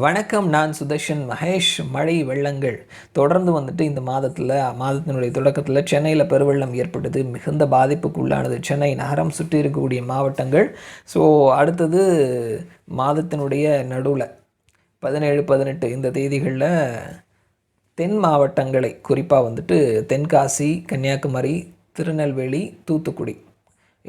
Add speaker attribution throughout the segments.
Speaker 1: வணக்கம். நான் சுதர்ஷன் மகேஷ். மழை வெள்ளங்கள் தொடர்ந்து வந்துட்டு இந்த மாதத்தினுடைய தொடக்கத்தில் சென்னையில் பெருவெள்ளம் ஏற்பட்டது. மிகுந்த பாதிப்புக்கு உள்ளானது சென்னை நகரம், சுற்றி இருக்கக்கூடிய மாவட்டங்கள். ஸோ அடுத்தது மாதத்தினுடைய நடுவில் 17, 18 இந்த தேதிகளில் தென் மாவட்டங்களை, குறிப்பாக வந்துட்டு தென்காசி, கன்னியாகுமரி, திருநெல்வேலி, தூத்துக்குடி,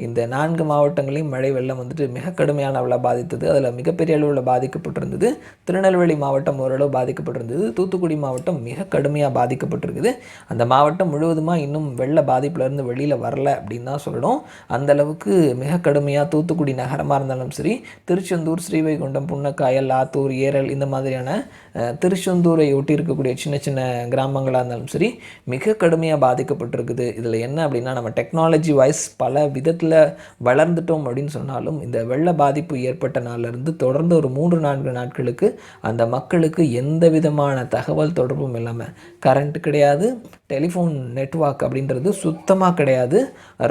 Speaker 1: இந்த 4 மாவட்டங்களையும் மழை வெள்ளம் வந்துட்டு மிக கடுமையான அளவில் பாதித்தது. அதில் மிகப்பெரிய அளவில் பாதிக்கப்பட்டிருந்தது திருநெல்வேலி மாவட்டம். ஓரளவு பாதிக்கப்பட்டிருந்தது. தூத்துக்குடி மாவட்டம் மிக கடுமையாக பாதிக்கப்பட்டிருக்குது. அந்த மாவட்டம் முழுவதுமாக இன்னும் வெள்ள பாதிப்புலேருந்து வெளியில் வரல அப்படின்னு தான் சொல்லணும். அந்தளவுக்கு மிக கடுமையாக தூத்துக்குடி நகரமாக இருந்தாலும் சரி, திருச்செந்தூர், ஸ்ரீவைகுண்டம், புன்னக்காயல், ஆத்தூர், ஏரல் இந்த மாதிரியான திருச்செந்தூரை ஒட்டி இருக்கக்கூடிய சின்ன சின்ன கிராமங்களாக இருந்தாலும் சரி மிக கடுமையாக பாதிக்கப்பட்டிருக்குது. இதில் என்ன அப்படின்னா, நம்ம டெக்னாலஜி வைஸ் பல விதத்தில் வளர்ந்துட்டோம் அப்படின்னு சொன்னாலும் இந்த வெள்ள பாதிப்பு ஏற்பட்ட நாளிலிருந்து தொடர்ந்து ஒரு 3-4 நாட்களுக்கு அந்த மக்களுக்கு எந்த விதமான தகவல் தொடர்பும் இல்லாமல், கரண்ட் கிடையாது, டெலிஃபோன் நெட்வொர்க் அப்படின்றது சுத்தமாக கிடையாது.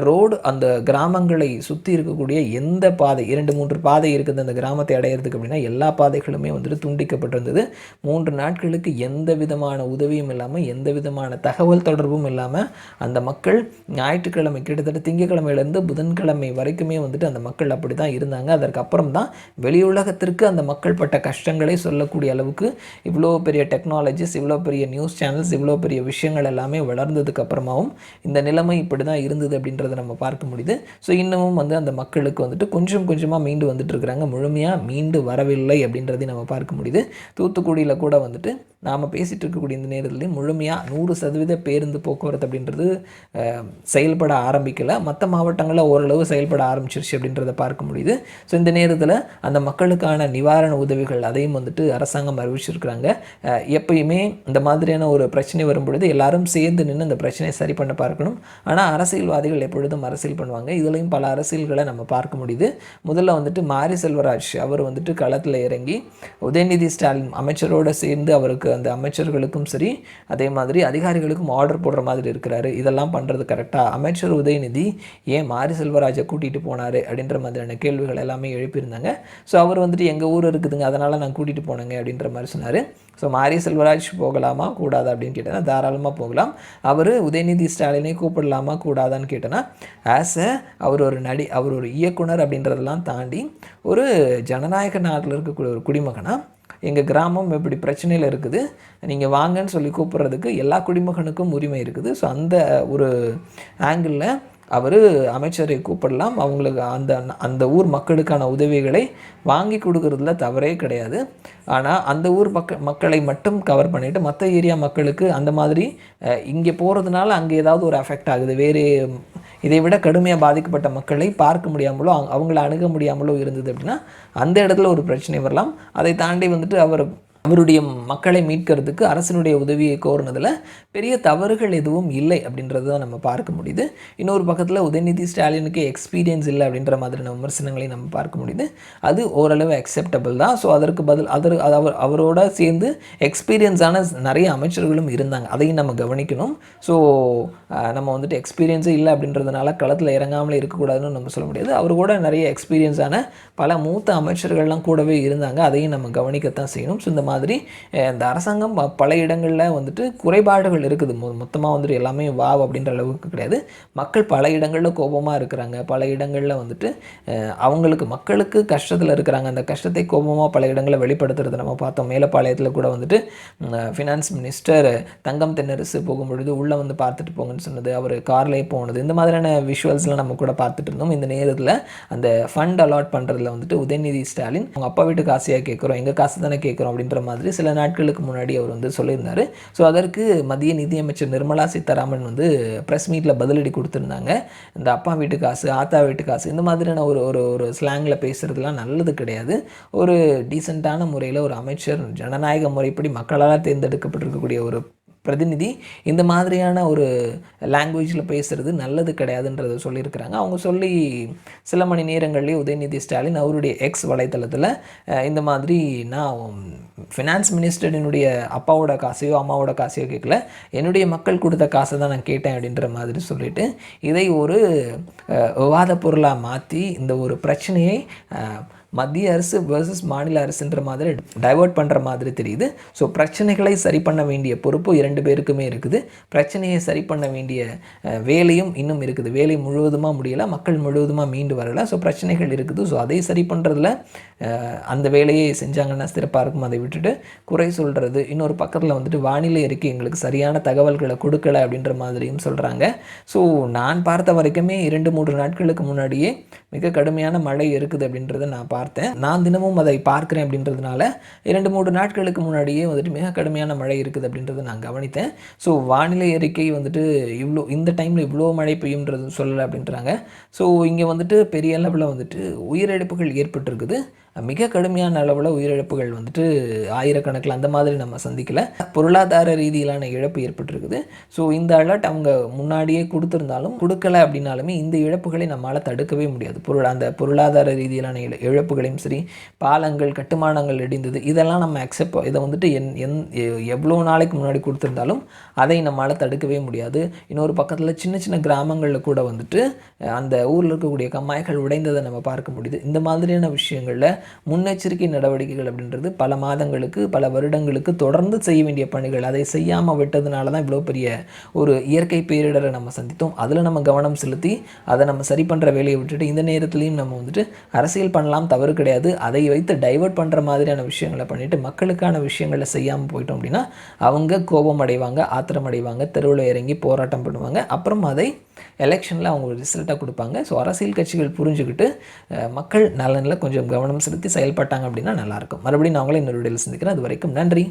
Speaker 1: ரோடு, அந்த கிராமங்களை சுற்றி இருக்கக்கூடிய எந்த பாதை, 2-3 பாதை இருக்குது அந்த கிராமத்தை அடையிறதுக்கு அப்படின்னா, எல்லா பாதைகளுமே வந்துட்டு துண்டிக்கப்பட்டிருந்தது. 3 நாட்களுக்கு எந்த விதமான உதவியும் இல்லாமல், எந்த விதமான தகவல் தொடர்பும் இல்லாமல் அந்த மக்கள் ஞாயிற்றுக்கிழமை, கிட்டத்தட்ட திங்கட்கிழமையிலேருந்து புதன்கிழமை வரைக்குமே வந்துட்டு அந்த மக்கள் அப்படி தான் இருந்தாங்க. அதற்கப்புறம் தான் வெளியுலகத்திற்கு அந்த மக்கள் பட்ட கஷ்டங்களை சொல்லக்கூடிய அளவுக்கு இவ்வளோ பெரிய டெக்னாலஜிஸ், இவ்வளோ பெரிய நியூஸ் சேனல்ஸ், இவ்வளோ பெரிய விஷயங்கள் எல்லாமே வளர்ந்ததுக்கு அப்புறமாவும் இந்த நிலைமை இப்படி தான் இருந்தது அப்படின்றத நம்ம பார்க்க முடியுது. ஸோ இன்னமும் வந்து அந்த மக்களுக்கு வந்துட்டு கொஞ்சம் கொஞ்சமாக மீண்டு வந்துட்டு இருக்கிறாங்க. முழுமையாக மீண்டு வரவில்லை அப்படின்றதையும் நம்ம பார்க்க முடியுது. தூத்துக்குடியில் கூட வந்துட்டு நாம் பேசிகிட்டு இருக்கக்கூடிய இந்த நேரத்துலேயும் முழுமையாக 100% பேருந்து போக்குவரத்து அப்படின்றது செயல்பட ஆரம்பிக்கலை. மற்ற மாவட்டங்களில் ஓரளவு செயல்பட ஆரம்பிச்சிருச்சு அப்படின்றத பார்க்க முடியுது. ஸோ இந்த நேரத்தில் அந்த மக்களுக்கான நிவாரண உதவிகள் அதையும் வந்துட்டு அரசாங்கம் அறிவிச்சிருக்கிறாங்க. எப்பயுமே இந்த மாதிரியான ஒரு பிரச்சனை வரும் பொழுது எல்லாரும் சேர்ந்து நின்று இந்த பிரச்சனையை சரி பண்ண பார்க்கணும். ஆனால் அரசியல்வாதிகள் எப்பொழுதும் அரசியல் பண்ணுவாங்க. இதுலேயும் பல அரசியல்களை நம்ம பார்க்க முடியுது. முதல்ல வந்துட்டு மாரி செல்வராஜ் அவர் வந்துட்டு களத்தில் இறங்கி உதயநிதி ஸ்டாலின் அமைச்சரோடு சேர்ந்து அவருக்கு, அந்த அமைச்சர்களுக்கும் சரி அதே மாதிரி அதிகாரிகளுக்கும் ஆர்டர் போடுற மாதிரி இருக்கிறாரு. இதெல்லாம் பண்ணுறது கரெக்டாக? அமைச்சர் உதயநிதி ஏன் மாரி செல்வராஜை கூட்டிகிட்டு போனார் அப்படின்ற மாதிரியான கேள்விகள் எல்லாமே எழுப்பியிருந்தாங்க. ஸோ அவர் வந்துட்டு எங்கள் ஊர் இருக்குதுங்க, அதனால் நான் கூட்டிகிட்டு போனேங்க அப்படின்ற மாதிரி சொன்னார். ஸோ மாரி செல்வராஜ் போகலாமா கூடாதா அப்படின்னு கேட்டேன்னா தாராளமாக போகலாம். அவர் உதயநிதி ஸ்டாலினை கூப்பிடலாமா கூடாதான்னு கேட்டேன்னா, அவர் ஒரு அவர் ஒரு இயக்குனர் அப்படின்றதெல்லாம் தாண்டி ஒரு ஜனநாயக நாட்டில் இருக்கக்கூடிய ஒரு குடிமகனாக, எங்கள் கிராமம் இப்படி பிரச்சனையில் இருக்குது, நீங்கள் வாங்கன்னு சொல்லி கூப்பிட்றதுக்கு எல்லா குடிமகனுக்கும் உரிமை இருக்குது. ஸோ அந்த ஒரு ஆங்கிளில் அவர் அமைச்சரை கூப்பிடலாம். அவங்களுக்கு அந்த ஊர் மக்களுக்கான உதவிகளை வாங்கி கொடுக்கறதுல தவறே கிடையாது. ஆனால் அந்த ஊர் மக்களை மட்டும் கவர் பண்ணிவிட்டு மற்ற ஏரியா மக்களுக்கு அந்த மாதிரி இங்கே போகிறதுனால அங்கே ஏதாவது ஒரு அஃபெக்ட் ஆகுது, வேறு இதை விட கடுமையாக பாதிக்கப்பட்ட மக்களை பார்க்க முடியாமலோ அவங்கள அணுக முடியாமலோ இருந்தது அப்படின்னா அந்த இடத்துல ஒரு பிரச்சனை வரலாம். அதை தாண்டி வந்துட்டு அவருடைய மக்களை மீட்கிறதுக்கு அரசினுடைய உதவியை கோருனதில் பெரிய தவறுகள் எதுவும் இல்லை அப்படின்றது தான் நம்ம பார்க்க முடியுது. இன்னொரு பக்கத்தில் உதயநிதி ஸ்டாலினுக்கு எக்ஸ்பீரியன்ஸ் இல்லை அப்படின்ற மாதிரியான விமர்சனங்களையும் நம்ம பார்க்க முடியுது. அது ஓரளவு அக்செப்டபிள் தான். ஸோ அதற்கு பதில் அவரோட சேர்ந்து எக்ஸ்பீரியன்ஸான நிறைய அமைச்சர்களும் இருந்தாங்க, அதையும் நம்ம கவனிக்கணும். ஸோ நம்ம வந்துட்டு எக்ஸ்பீரியன்ஸே இல்லை அப்படின்றதுனால களத்தில் இறங்காமலே இருக்கக்கூடாதுன்னு நம்ம சொல்ல முடியாது. அவர் கூட நிறைய எக்ஸ்பீரியன்ஸான பல மூத்த அமைச்சர்கள்லாம் கூடவே இருந்தாங்க, அதையும் நம்ம கவனிக்கத்தான் செய்யணும். ஸோ இந்த மாதிரி இந்த அரசாங்கம் பல இடங்களில் வந்துட்டு குறைபாடுகள் இருக்குது. மொத்தமாக வந்துட்டு எல்லாமே அப்படின்ற அளவுக்கு கிடையாது. மக்கள் பல இடங்களில் கோபமாக இருக்கிறாங்க, பல இடங்களில் வந்துட்டு மக்களுக்கு கஷ்டத்தில் இருக்கிறாங்க. அந்த கஷ்டத்தை கோபமாக பல இடங்களில் வெளிப்படுத்துறது நம்ம பார்த்தோம். மேலப்பாளையத்தில் கூட வந்துட்டு ஃபினான்ஸ் மினிஸ்டர் தங்கம் தென்னரசு போகும்பொழுது உள்ளே வந்து பார்த்துட்டு போங்கன்னு சொன்னது, அவர் கார்லேயே போனது, இந்த மாதிரியான விஷுவல்ஸ்லாம் நம்ம கூட பார்த்துட்டு இருந்தோம். இந்த நேரத்தில் அந்த ஃபண்ட் அலாட் பண்ணுறதுல வந்துட்டு உதயநிதி ஸ்டாலின் அவங்க அப்பா வீட்டு காசையாக கேட்குறோம், எங்கள் காசு தானே கேட்குறோம் அப்படின்ற மாதிரி சில நாட்களுக்கு முன்னாடி அவர் வந்து சொல்லியிருந்தார். ஸோ அதற்கு மத்திய நிதியமைச்சர் நிர்மலா சீதாராமன் வந்து ப்ரெஸ் மீட்டில் பதிலடி கொடுத்துருந்தாங்க. இந்த அப்பா வீட்டு காசு, ஆத்தா வீட்டு காசு, இந்த மாதிரியான ஒரு ஸ்லாங்கில் பேசுகிறதுலாம் நல்லது கிடையாது. ஒரு டீசெண்டான முறையில் ஒரு அமைச்சர், ஜனநாயக முறைப்படி மக்களால் தேர்ந்தெடுக்கப்பட்டிருக்கக்கூடிய ஒரு பிரதிநிதி இந்த மாதிரியான ஒரு லாங்குவேஜில் பேசுகிறது நல்லது கிடையாதுன்றதை சொல்லியிருக்கிறாங்க. அவங்க சொல்லி சில மணி நேரங்கள்லேயே உதயநிதி ஸ்டாலின் அவருடைய எக்ஸ் வலைத்தளத்தில் இந்த மாதிரி, நான் ஃபினான்ஸ் மினிஸ்டரினுடைய அப்பாவோட காசையோ அம்மாவோட காசையோ கேட்கல, என்னுடைய மக்கள் கொடுத்த காசை தான் நான் கேட்டேன் அப்படின்ற மாதிரி சொல்லிவிட்டு இதை ஒரு விவாத பொருளாக மாற்றி இந்த ஒரு பிரச்சனையை மத்திய அரசு வெர்சஸ் மாநில அரசுன்ற மாதிரி டைவர்ட் பண்ணுற மாதிரி தெரியுது. ஸோ பிரச்சனைகளை சரி பண்ண வேண்டிய பொறுப்பு 2 பேருக்குமே இருக்குது. பிரச்சனையை சரி பண்ண வேண்டிய வேலையும் இன்னும் இருக்குது. வேலை முழுவதுமாக முடியலை, மக்கள் முழுவதுமாக மீண்டு வரலை. ஸோ பிரச்சனைகள் இருக்குது. ஸோ அதை சரி பண்ணுறதுல அந்த வேலையை செஞ்சாங்கன்னா சிறப்பாக இருக்கும். அதை விட்டுட்டு குறை சொல்கிறது, இன்னொரு பக்கத்தில் வந்துட்டு வானிலை அறிக்கை எங்களுக்கு சரியான தகவல்களை கொடுக்கலை அப்படின்ற மாதிரியும் சொல்கிறாங்க. ஸோ நான் பார்த்த வரைக்குமே 2-3 நாட்களுக்கு முன்னாடியே மிக கடுமையான மழை இருக்குது அப்படின்றத நான் பார்த்தேன். நான் தினமும் அதை பார்க்குறேன் அப்படின்றதுனால 2-3 நாட்களுக்கு முன்னாடியே வந்துட்டு மிக கடுமையான மழை இருக்குது அப்படின்றத நான் கவனித்தேன். ஸோ வானிலை அறிக்கை வந்துட்டு இந்த டைமில் இவ்வளோ மழை பெய்யும்ன்றது சொல்லலை அப்படின்றாங்க. ஸோ இங்கே வந்துட்டு பெரிய அளவில் வந்துட்டு உயிரிழப்புகள் ஏற்பட்டிருக்குது. மிக கடுமையான அளவில் உயிரிழப்புகள் வந்துட்டு ஆயிரக்கணக்கில் அந்த மாதிரி நம்ம சந்திக்கலை. பொருளாதார ரீதியிலான இழப்பு ஏற்பட்டிருக்குது. ஸோ இந்த அலர்ட் அவங்க முன்னாடியே கொடுத்துருந்தாலும் கொடுக்கலை அப்படின்னாலுமே இந்த இழப்புகளை நம்மளால் தடுக்கவே முடியாது. அந்த பொருளாதார ரீதியிலான இழப்புகளையும் சரி, பாலங்கள் கட்டுமானங்கள் இடிந்தது, இதெல்லாம் நம்ம இதை வந்துட்டு எவ்வளோ நாளைக்கு முன்னாடி கொடுத்துருந்தாலும் அதை நம்மளால் தடுக்கவே முடியாது. இன்னொரு பக்கத்தில் சின்ன சின்ன கிராமங்களில் கூட வந்துட்டு அந்த ஊரில் இருக்கக்கூடிய கம்மாய்கள் உடைந்ததை நம்ம பார்க்க முடியுது. இந்த மாதிரியான விஷயங்களில் முன்னெச்சரிக்கை நடவடிக்கைகள் அப்படின்றது பல மாதங்களுக்கு பல வருடங்களுக்கு தொடர்ந்து செய்ய வேண்டிய பணிகள். அதை செய்யாமல் விட்டதுனால தான் இவ்வளோ பெரிய ஒரு இயற்கை பேரிடரை நம்ம சந்தித்தோம். அதில் நம்ம கவனம் செலுத்தி அதை நம்ம சரி பண்ணுற வேலையை விட்டுட்டு இந்த நேரத்துலையும் நம்ம வந்துட்டு அரசியல் பண்ணலாம், தவறு கிடையாது. அதை வைத்து டைவர்ட் பண்ணுற மாதிரியான விஷயங்களை பண்ணிவிட்டு மக்களுக்கான விஷயங்களை செய்யாமல் போயிட்டோம் அப்படின்னா அவங்க கோபம் அடைவாங்க, ஆத்திரம் அடைவாங்க, தெருவில் இறங்கி போராட்டம் பண்ணுவாங்க. அப்புறம் அதை எலெக்ஷனில் அவங்க ஒரு ரிசல்ட்டாக கொடுப்பாங்க. ஸோ அரசியல் கட்சிகள் புரிஞ்சுக்கிட்டு மக்கள் நலனில் கொஞ்சம் கவனம் செலுத்தி செயல்பட்டாங்க அப்படின்னா நல்லாயிருக்கும். மறுபடியும் நான் உங்களை இன்னொரு வீடியோவில் சந்திக்கிறேன். அது வரைக்கும் நன்றி.